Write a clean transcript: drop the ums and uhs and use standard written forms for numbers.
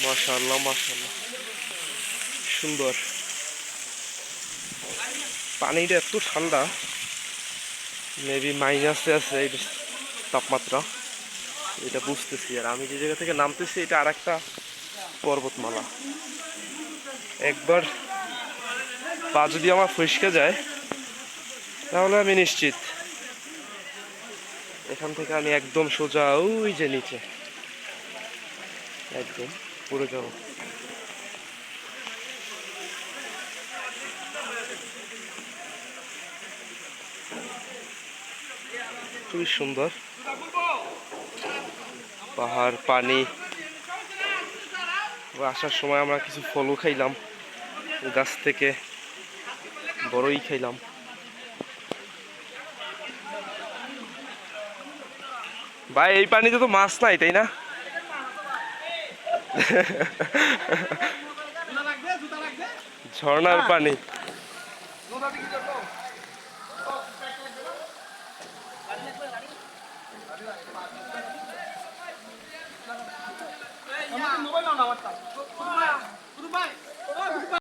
মাশাআল্লাহ মাশাআল্লাহ, সুন্দর। পানিটা এত ঠান্ডা, মেবি মাইনাসে আছে এই তাপমাত্রা, এটা বুঝতেছি। আর আমি যে জায়গা থেকে নামতেছি এটা আর একটা পর্বতমালা। একবার পা যদি আমার ফসকে যায় তাহলে আমি নিশ্চিত এখান থেকে আমি একদম সোজা ওই যে নিচে একদম পড়ে যাব। খুবই সুন্দর পাহাড়, পানি। আসার সময় আমরা কিছু ফলও খাইলাম, গাছ থেকে বড়ই খাইলাম। ভাই এই পানিতে তো মাছ নাই, তাই না? ঝর্ণার পানি। মোবাইল নাও না আমারটা।